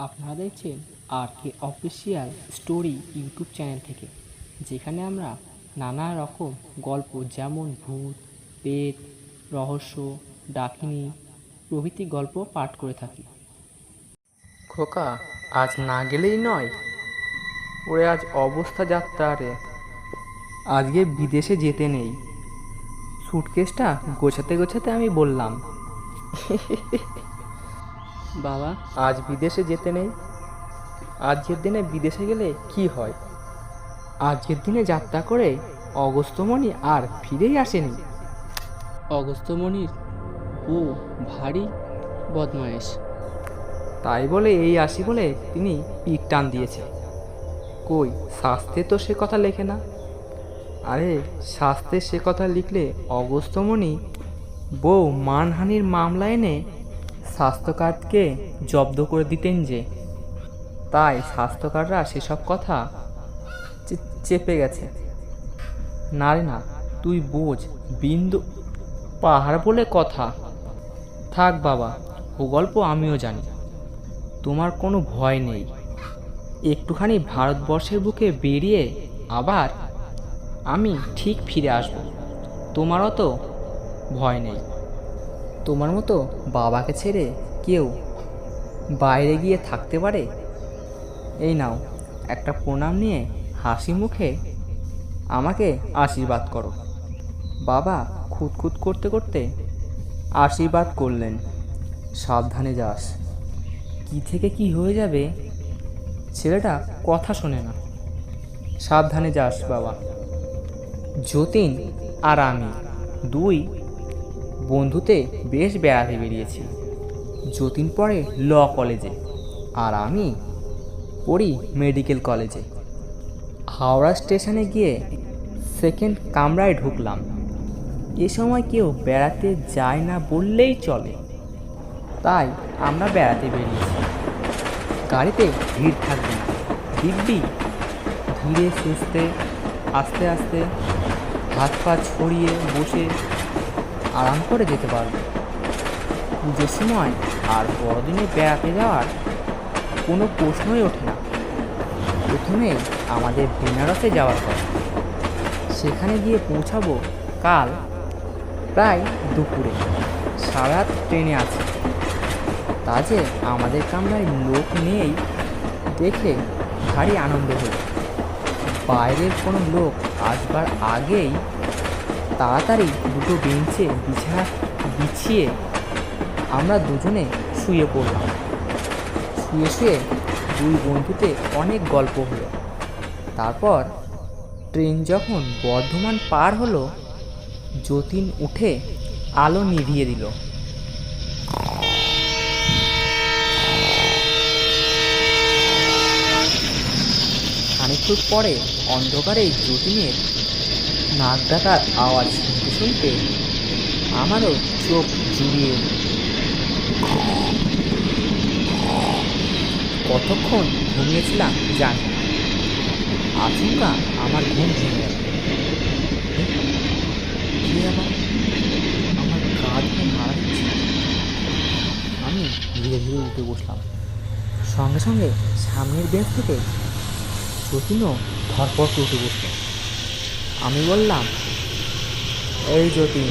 আপনারা দেখছেন আর কে official story YouTube channel থেকে, যেখানে আমরা নানা রকম গল্প যেমন ভূত, পেত, রহস্য, ডাকিনী প্রভৃতি গল্প পাঠ করে থাকি। খোকা, আজ না গেলেই নয়। ওরে আজ অবস্থা যাত্রা রে। আজকে বিদেশে যেতে নেই। সুটকেসটা গোছাতে গোছাতে আমি বললাম, বাবা আজ বিদেশে যেতে নেই। আজকের দিনে বিদেশে গেলে কি হয়? আজকের দিনে যাত্রা করে অগস্ত্যমণি আর ফিরেই আসেনি। অগস্ত্যমণির বউ ভারী বদমায়েশ, তাই বলে এই আসি বলে তিনি পিঠ টান দিয়েছে। কই শাস্ত্রে তো সে কথা লেখে না। আরে শাস্ত্রে সে কথা লিখলে অগস্ত্যমণি বউ মানহানির মামলা এনে স্বাস্থ্যকার্ডকে জব্দ করে দিতেন যে, তাই স্বাস্থ্যকাররা সেসব কথা চেপে গেছে। না রে না, তুই বোঝ, বিন্দু পাহাড় বলে কথা। থাক বাবা, ও গল্প আমিও জানি। তোমার কোনো ভয় নেই। একটুখানি ভারতবর্ষের বুকে বেরিয়ে আবার আমি ঠিক ফিরে আসব। তোমারও তো ভয় নেই। তোমার মতো বাবাকে ছেড়ে কেউ বাইরে গিয়ে থাকতে পারে? এই নাও একটা প্রণাম নিয়ে হাসি মুখে আমাকে আশীর্বাদ করো। বাবা খুঁতখুত করতে করতে আশীর্বাদ করলেন, সাবধানে যাস। কি থেকে কি হয়ে যাবে, ছেলেটা কথা শোনে না। সাবধানে যাস বাবা। যতীন আর আমি দুই বন্ধুতে বেশ বেড়াতে বেরিয়েছি। যতীন পড়ে ল কলেজে আর আমি পড়ি মেডিকেল কলেজে। হাওড়া স্টেশনে গিয়ে সেকেন্ড কামরায় ঢুকলাম। এ সময় কেউ বেড়াতে যায় না বললেই চলে, তাই আমরা বেড়াতে বেরিয়েছি। গাড়িতে ভিড় থাকবে না, দিব্যি ধীরে সুস্থে আস্তে আস্তে হাত পা ছড়িয়ে বসে আরাম করে যেতে পারবে। পুজোর সময় আর বড়দিনে বেড়াতে যাওয়ার কোনো প্রশ্নই ওঠে না। প্রথমে আমাদের বেনারসে যাওয়ার কথা। সেখানে গিয়ে পৌঁছাবো কাল প্রায় দুপুরে। সারা রাত ট্রেনে আছে। তা যে আমাদের কামরায় লোক নেই দেখে ভারী আনন্দ হলো। বাইরের কোনো লোক আসবার আগেই তাড়াতাড়ি দুটো বেঞ্চে বিছানা বিছিয়ে আমরা দুজনে শুয়ে পড়লাম। শুয়ে শুয়ে দুই বন্ধুতে অনেক গল্প হলো। তারপর ট্রেন যখন বর্ধমান পার হলো, যতীন উঠে আলো নিভিয়ে দিল। খানিকক্ষণ পরে অন্ধকারে যতীনের নাক ডাকার আওয়াজ শুনতে শুনতে আমারও চোখ জুড়িয়ে এলো। কতক্ষণ ঘুমিয়েছিলাম জানি না। আচমকা আমার ঘুম ভেঙে গেল। কি আবার আমার গা ধরে মারা দিচ্ছে। আমি ধীরে ধীরে উঠে বসলাম। সঙ্গে সঙ্গে সামনের বেঞ্চ থেকে যতীনও ধরপড় করে উঠে বসল। আমি বললাম, এই যতীন,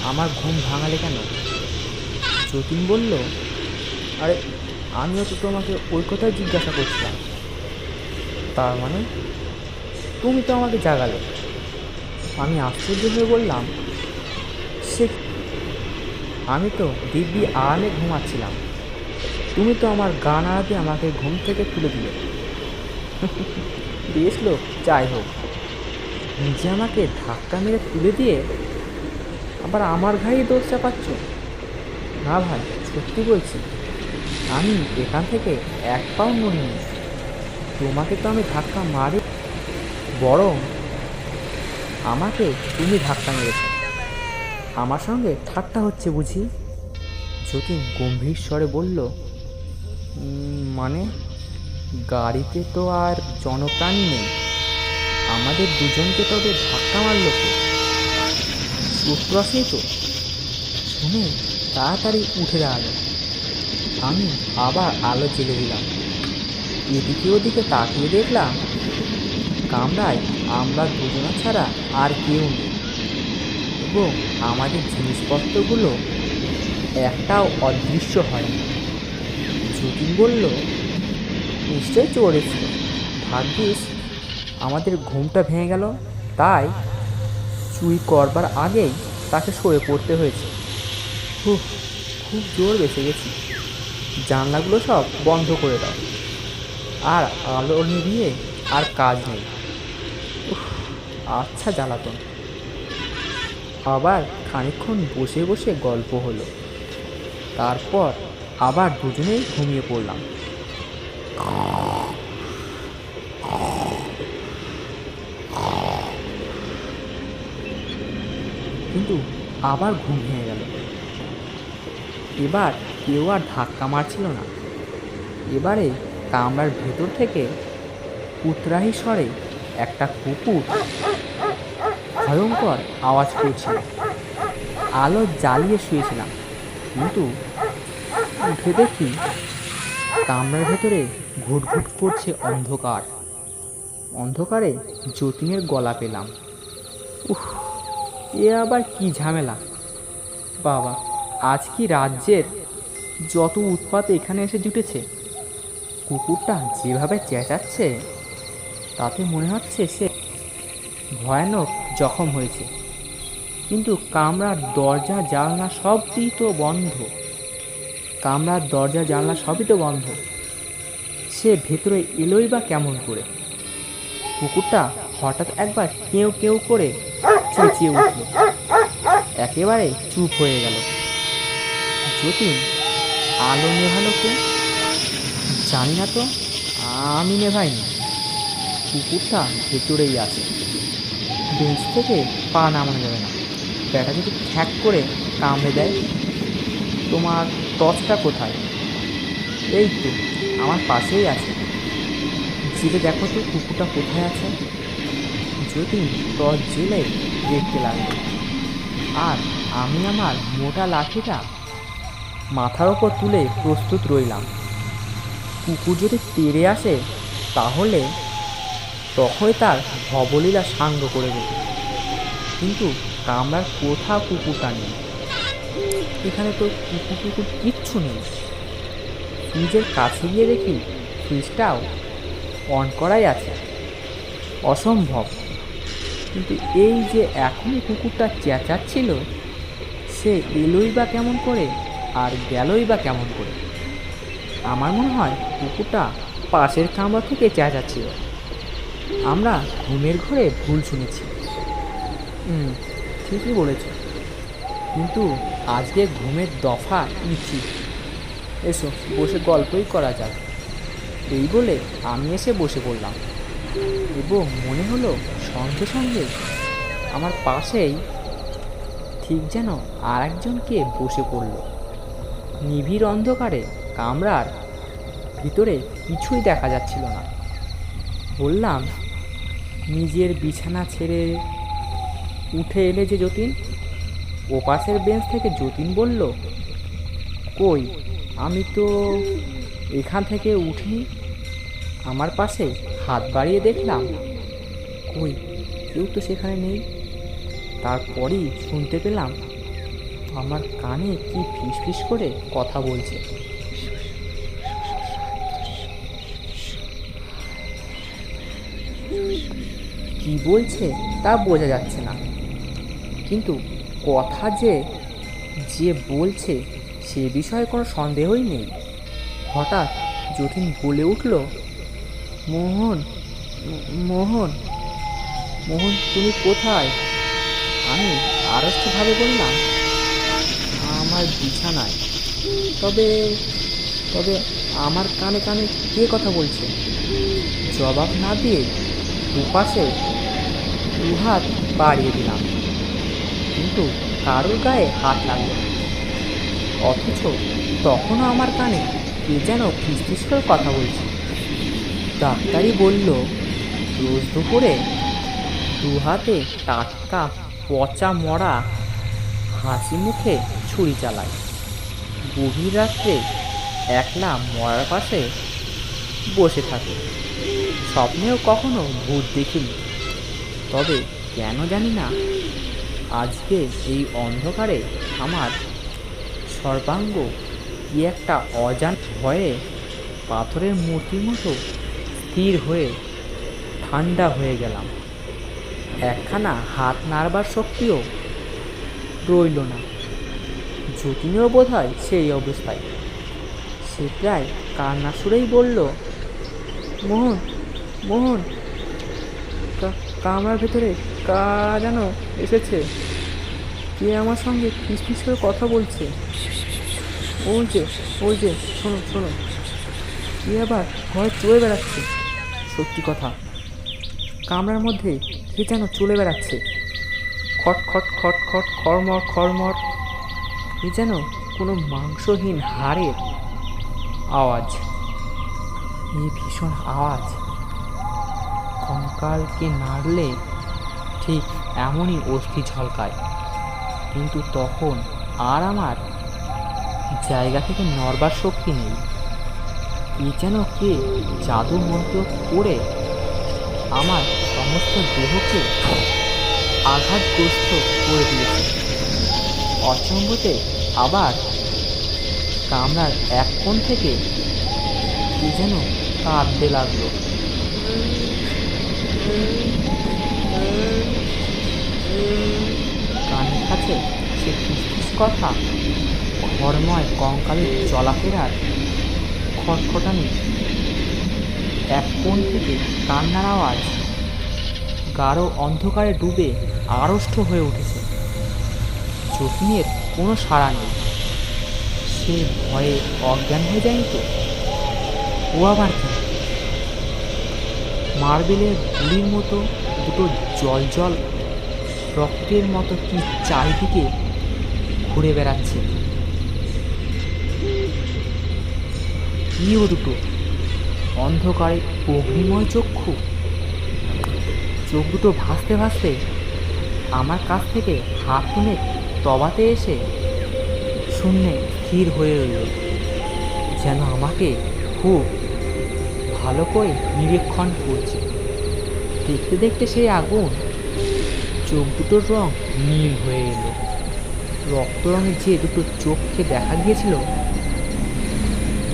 আমার ঘুম ভাঙালে কেন? যতীন বলল, আরে আমিও তো তোমাকে ওই কথাই জিজ্ঞাসা করছিলাম। তার মানে তুমি তো আমাকে জাগালে। আমি আশ্চর্য হয়ে বললাম, সে আমি তো দিব্যি আরামে ঘুমাচ্ছিলাম, তুমি তো আমার গা নাড়াতে আমাকে ঘুম থেকে তুলে দিলে। বেশ লোক, যাই হোক, নিজে আমাকে ধাক্কা মেরে তুলে দিয়ে আবার আমার ঘাড়েই দোষ চাপাচ্ছ। না ভাই, সত্যি বলছি, আমি এখান থেকে এক পাও নড়িনি। তোমাকে তো আমি ধাক্কা মারি, বরং আমাকে তুমি ধাক্কা মেরেছ। আমার সঙ্গে ঠাট্টা হচ্ছে বুঝি? যতীন গম্ভীর স্বরে বলল, মানে গাড়িতে তো আর জনপ্রাণী নেই, আমাদের দুজনকে তবে ধাক্কা মারল কে? সুপ্রসেই তো। শুনে তাড়াতাড়ি উঠে দাঁড়ালো। আমি আবার আলো জ্বেলে দিলাম। এদিকে ওদিকে তাকিয়ে দেখলাম কামরায় আমরা দুজনা ছাড়া আর কেউ নেই, এবং আমাদের জিনিসপত্রগুলো একটাও অদৃশ্য হয়নি। যতীন বলল, নিশ্চয় চোর এসেছিল, ভাগ্যিস আমাদের ঘুমটা ভেঙে গেল, তাই চুরি করবার আগেই তাকে সরে পড়তে হয়েছে। খুব খুব জোর বেঁচে গেছি। জানলাগুলো সব বন্ধ করে দাও, আর আলো নিভিয়ে আর কাজ নেই। আচ্ছা জ্বালাতন। আবার খানিকক্ষণ বসে বসে গল্প হলো, তারপর আবার দুজনেই ঘুমিয়ে পড়লাম। কিন্তু আবার ঘুম ভেঙে গেল। এবার কেউ আর ধাক্কা মারছিল না। এবারে কামরার ভেতর থেকে উতরাহি স্বরে একটা কুকুর ভয়ঙ্কর আওয়াজ করছিল। আলো জ্বালিয়ে শুয়েছিলাম, কিন্তু উঠে দেখি কামরার ভেতরে ঘুটঘুট করছে অন্ধকার। অন্ধকারে যতীনের গলা পেলাম। উফ, এ আবার কি ঝামেলা! বাবা, আজ কি রাজ্যের যত উৎপাত এখানে এসে জুটেছে! কুকুরটা যেভাবে চেঁচাচ্ছে তাতে মনে হচ্ছে সে ভয়ানক জখম হয়েছে। কিন্তু কামরার দরজা জানলা সবই তো বন্ধ। কামরার দরজা জানলা সবই তো বন্ধ। সে ভেতরে এলোই বা কেমন করে? কুকুরটা হঠাৎ একবার কেউ কেউ করে চেঁচিয়ে উঠল, একেবারে চুপ হয়ে গেল। যতীন, আলো নেভালো কে? জানি না তো, আমি নেভাইনি। কুকুরটা ভেতরেই আছে। বেঞ্চ থেকে পা নামানো যাবে না, ব্যাটা যদি খ্যাক করে কামড়ে দেয়। তোমার টর্চটা কোথায়? এই তো আমার পাশেই আছে, জেলে দেখো তো কুকুরটা কোথায় আছে। যতীন টর্চ জেলে দেখতে লাগলো, আর আমি আমার মোটা লাঠিটা মাথার ওপর তুলে প্রস্তুত রইলাম। কুকুর যদি তেড়ে আসে তাহলে তখনই তার ভবলীলা সাঙ্গ করে দেবে। কিন্তু কামরার কোথাও কুকুরটা নেই। এখানে তো কুকুর কিচ্ছু নেই। ফ্রিজের কাছে গিয়ে দেখি ফ্রিজটাও অন করাই আছে। অসম্ভব। কিন্তু এই যে এখনই কুকুরটা চেঁচাচ্ছিল, সে এলোই বা কেমন করে আর গেলই বা কেমন করে? আমার মনে হয় কুকুরটা পাশের কামরা থেকে চেঁচাচ্ছিল। আমরা ঘুমের ঘরে ভুল শুনেছি। ঠিকই বলেছ, কিন্তু আজকে ঘুমের দফা নিচ্ছি। এসো বসে গল্পই করা যাক। এই বলে আমি এসে বসে পড়লাম, এবং মনে হলো সঙ্গে সঙ্গে আমার পাশেই ঠিক যেন আর একজনকে বসে পড়ল। নিবিড় অন্ধকারে কামরার ভিতরে কিছুই দেখা যাচ্ছিল না। বললাম, নিজের বিছানা ছেড়ে উঠে এলে যে যতীন? ও পাশের বেঞ্চ থেকে যতীন বলল, কই, আমি তো এখান থেকে উঠিনি। আমার পাশে হাত বাড়িয়ে দেখলাম, কই, কেউ তো সেখানে নেই। তারপরই শুনতে পেলাম আমার কানে কি ফিসফিস করে কথা বলছে। কি বলছে তা বোঝা যাচ্ছে না, কিন্তু কথা যে বলছে সে বিষয়ে কোনো সন্দেহই নেই। হঠাৎ যতীন বলে উঠল, মোহন, মোহন, মোহন, তুমি কোথায়? আমি আড়ষ্টভাবে বললাম, আমার বিছানায়। তবে তবে আমার কানে কানে কে কথা বলছে? জবাব না দিয়ে দুপাশে দুহাত বাড়িয়ে দিলাম, কিন্তু কারোর গায়ে হাত লাগলো না। অথচ তখনও আমার কানে কে যেন ফিসফিস করে কথা বলছে। ডাক্তারই বলল, রোজ দুপুরে দুহাতে টাটকা পচা মরা হাসি মুখে ছুরি চালায়, গভীর রাত্রে একলা মরার পাশে বসে থাকে। স্বপ্নেও কখনো ভূত দেখিনি, তবে কেন জানি না আজকে এই অন্ধকারে আমার সর্বাঙ্গ কি একটা অজান ভয়ে পাথরের মূর্তির মতো স্থির হয়ে ঠান্ডা হয়ে গেলাম। একখানা হাত নাড়বার শক্তিও রইল না। যতীনও বোধ হয় সেই অবস্থায়। সে প্রায় কান্না সুরেই বলল, মোহন, মোহন, কামরার ভেতরে কা যেন এসেছে। কে আমার সঙ্গে ফিসফিস করে কথা বলছে। ওই যে, ওই যে, শোনো শোনো, কে আবার ভয় চলে বেড়াচ্ছে। সত্যি কথা, কামরার মধ্যে কে যেন চলে বেড়াচ্ছে। খট খট খট খট, খড়মড় খড়মড়। এ যেন কোনো মাংসহীন হাড়ের আওয়াজ। এই ভীষণ আওয়াজ কঙ্কালকে নাড়লে ঠিক এমনই অস্থি ঝলকায়। কিন্তু তখন আর আমার জায়গা থেকে নড়বার শক্তি নেই। এ যেন কে জাদু মন্ত্র করে আমার সমস্ত দেহকে আঘাতগ্রস্ত করে দিয়েছে। অচম্বতে আবার কামরার এক কোণ থেকে কে যেন কাঁদতে লাগলো। কানের কাছে সে ফিসফিস কথা, ঘরময় কঙ্কালের চলাফেরার খটখটানি, এক কোণ থেকে কান্নার আওয়াজ গাঢ় অন্ধকারে ডুবে আড়ষ্ট হয়ে উঠেছে। যতীনের কোনো সাড়া নেই। সে ভয়ে অজ্ঞান হয়ে যায়নি তো? ও আবার কি? মার্বেলের গুলির মতো দুটো জল জল রক্তের মতো কি চারিদিকে ঘুরে বেড়াচ্ছে। কি ও দুটো অন্ধকারে অগ্নিময় চক্ষু। চোখ দুটো ভাসতে ভাসতে আমার কাছ থেকে হাত তুলে তবাতে এসে শূন্যে স্থির হয়ে রইল, যেন আমাকে খুব ভালো করে নিরীক্ষণ করছে। দেখতে দেখতে সেই আগুন চোখ দুটোর রং নীল হয়ে এলো। রক্ত রঙে যে দুটো চোখকে দেখা গিয়েছিল,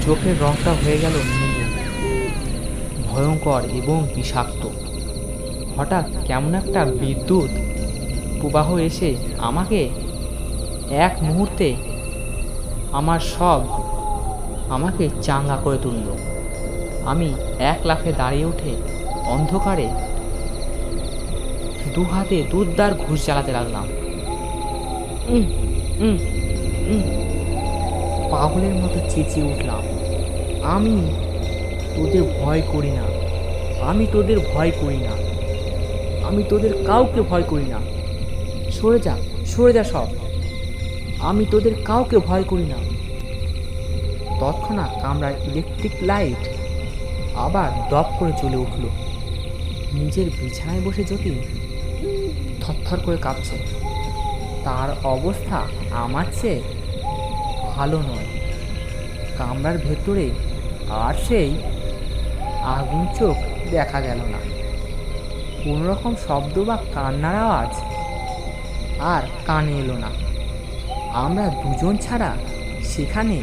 চোখের রংটা হয়ে গেল নীল, ভয়ঙ্কর এবং বিষাক্ত। হঠাৎ কেমন একটা বিদ্যুৎ প্রবাহ এসে আমাকে এক মুহূর্তে আমাকে চাঙ্গা করে তুলল। আমি এক লাফে দাঁড়িয়ে উঠে অন্ধকারে দু হাতে দুধদার ঘুষ চালাতে লাগলাম। পাগলের মতো চেঁচিয়ে উঠলাম, আমি তোদের ভয় করি না, আমি তোদের ভয় করি না, আমি তোদের কাউকে ভয় করি না। সরে যা, সরে যা সব, আমি তোদের কাউকে ভয় করি না। তৎক্ষণাৎ কামরার ইলেকট্রিক লাইট আবার দপ করে চলে উঠল। নিজের বিছানায় বসে যতীন থরথর করে কাঁপছে। তার অবস্থা আমার চেয়ে ভালো নয়। কামরার ভেতরে আর সেই আগুন চোখ দেখা গেল না। কোনো রকম শব্দ বা কান্নার আওয়াজ আর কানে এলো না। আমরা দুজন ছাড়া সেখানে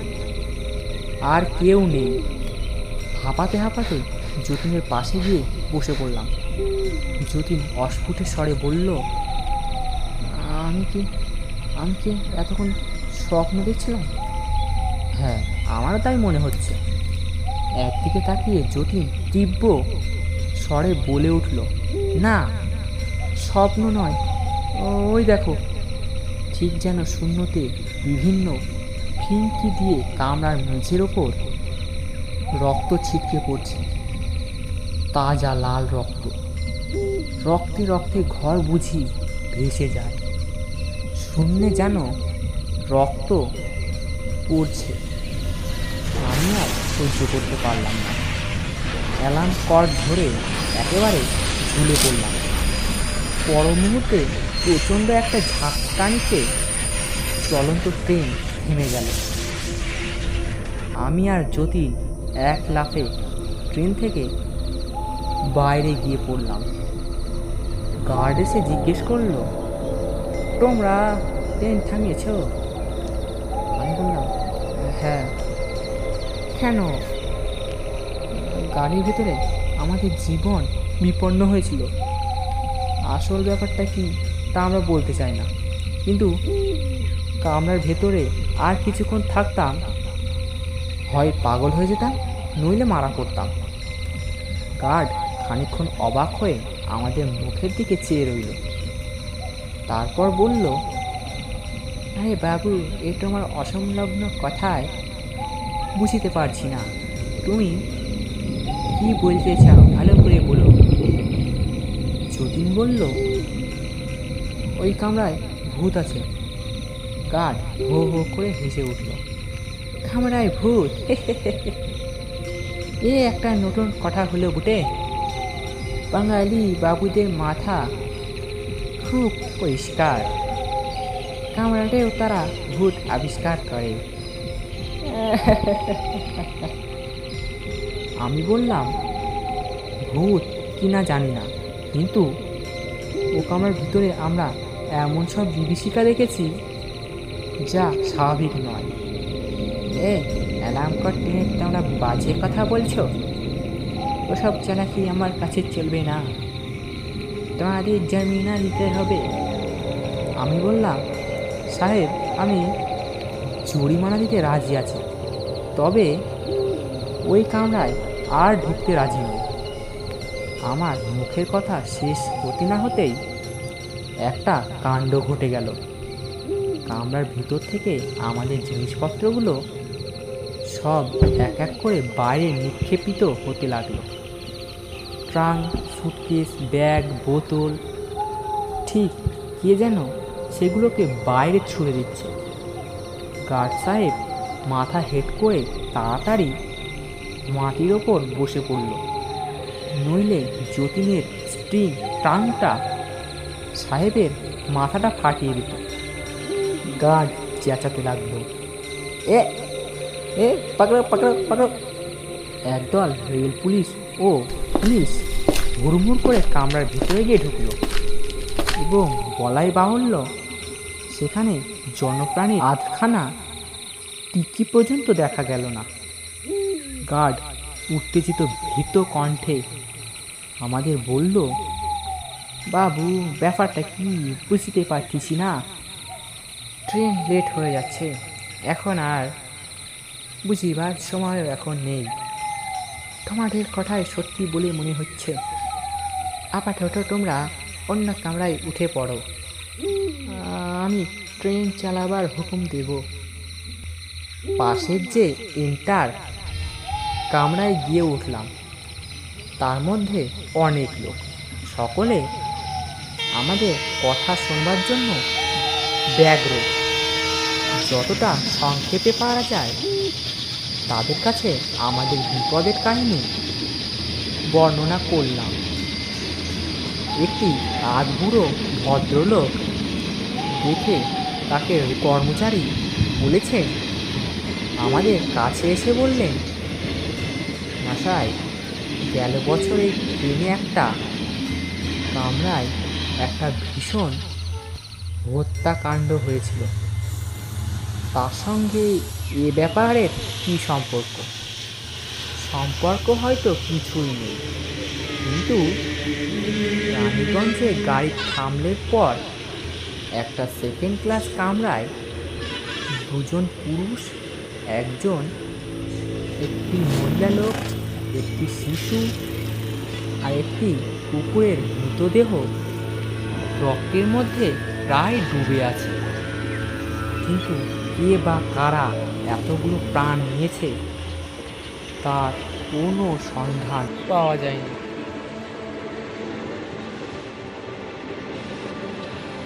আর কেউ নেই। হাঁপাতে হাঁপাতে যতীনের পাশে গিয়ে বসে পড়লাম। যতীন অস্ফুটের স্বরে বলল, আমি কি এতক্ষণ স্বপ্ন দেখছিলাম? হ্যাঁ, আমারও তাই মনে হচ্ছে। একদিকে তাকিয়ে যতীন তীব্র স্বরে বলে উঠল, না, স্বপ্ন নয়, ওই দেখো। ঠিক যেন শূন্যতে বিভিন্ন ফিনকি দিয়ে কামরার মেঝের ওপর রক্ত ছিটকে পড়ছে। তাজা লাল রক্ত। রক্তে রক্তে ঘর বুঝি ভেসে যায়। শূন্যে যেন রক্ত পড়ছে। আমি আর সহ্য করতে পারলাম না। অ্যালার্ম কর্ড ধরে একেবারে ঝুলে পড়লাম। পর মুহূর্তে প্রচণ্ড একটা ঝাঁকানিতে চলন্ত ট্রেন থেমে গেল। আমি আর যতীন এক লাফে ট্রেন থেকে বাইরে গিয়ে পড়লাম। গার্ড এসে জিজ্ঞেস করলো, তোমরা ট্রেন থামিয়েছ? আমি বললাম, হ্যাঁ। কেন? গাড়ির ভিতরে আমাদের জীবন বিপন্ন হয়েছিল। আসল ব্যাপারটা কি তা আমরা বলতে চাই না, কিন্তু কামরার ভেতরে আর কিছুক্ষণ থাকতাম হয় পাগল হয়ে যেতাম, নইলে মারা পড়তাম। গার্ড খানিকক্ষণ অবাক হয়ে আমাদের মুখের দিকে চেয়ে রইল, তারপর বলল, আরে বাবু, এ তোমার অসংলগ্ন কথায় বুঝতে পারছি না, তুমি কি বলতে চাও, ভালো করে বলো। যতীন বলল, ওই কামরায় ভূত আছে। গার্ড হো হো করে হেসে উঠল। কামরায় ভূত? এ একটা নতুন কথা হলো বটে। বাঙালি বাবুদের মাথা খুব পরিষ্কার, কামরাতেও তারা ভূত আবিষ্কার করে। আমি বললাম, ভূত কিনা জানি না, কিন্তু ও কামরার ভিতরে আমরা এমন সব বিভীষিকা দেখেছি যা স্বাভাবিক নয়। অ্যালার্ম কর টেনে তোমরা বাজে কথা বলছো? ওসব চালাকি আমার কাছে চলবে না, তোমাদের জামিনা দিতে হবে। আমি বললাম, সাহেব, আমি জরিমানা দিতে রাজি আছি, তবে ওই কামরায় আর ঢুকতে রাজি নই। আমার মুখের কথা শেষ হতে না হতেই একটা কাণ্ড ঘটে গেল। কামরার ভিতর থেকে আমাদের জিনিসপত্রগুলো সব এক এক করে বাইরে নিক্ষেপিত হতে লাগলো। ট্রাঙ্ক, সুটকেস, ব্যাগ, বোতল, ঠিক কে যেন সেগুলোকে বাইরে ছুঁড়ে দিচ্ছে। গার্ড সাহেব মাথা হেট করে তাড়াতাড়ি মাটির ওপর বসে পড়ল, নইলে যতীনের স্প্রিং ট্রাঙ্কটা সাহেবের মাথাটা ফাটিয়ে দিত। গার্ড চেঁচাতে লাগলো, এ এ পাকড়ো পাকড়ো পাকড়ো। একদল রেল পুলিশ ও পুলিশ হুড়মুড় করে কামরার ভিতরে গিয়ে ঢুকলো, এবং বলাই বাহুল্য সেখানে জনপ্রাণীর আধখানা টিকি পর্যন্ত দেখা গেল না। গার্ড উত্তেজিত ভীত কণ্ঠে আমাদের বলল, বাবু, ব্যাপারটা কি বুঝতে পারতেছি না, ট্রেন লেট হয়ে যাচ্ছে, এখন আর বুঝিবার সময় এখন নেই। তোমাদের কথাই সত্যি বলে মনে হচ্ছে। আপাতত তোমরা অন্য কামরায় উঠে পড়ো, আমি ট্রেন চালাবার হুকুম দেব। পাশের যে এন্টার কামরায় গিয়ে উঠলাম। তার মধ্যে অনেক লোক, সকলে আমাদের কথা শোনবার জন্য ব্যগ্র। যতটা সংক্ষেপে পারা যায় তাদের কাছে আমাদের বিপদের কাহিনী বর্ণনা করলাম। একটি আধবুড়ো ভদ্রলোক দেখে তাকে কর্মচারী বলেছেন, আমাদের কাছে এসে বললেন, মশাই, গেল বছরে ট্রেনে একটা কামরায় একটা ভীষণ হত্যাকাণ্ড হয়েছিল, তার সঙ্গে এ ব্যাপারের কী সম্পর্ক? সম্পর্ক হয়তো কিছুই নেই, কিন্তু রানীগঞ্জে গাড়ি থামলের পর একটা সেকেন্ড ক্লাস কামরায় দুজন পুরুষ, একটি মহিলা লোক, একটি শিশু আর একটি কুকুরের মৃতদেহ রক্তের মধ্যে প্রায় ডুবে আছে। কিন্তু কে বা কারা এতগুলো প্রাণ নিয়েছে তার কোনো সন্ধান পাওয়া যায়নি।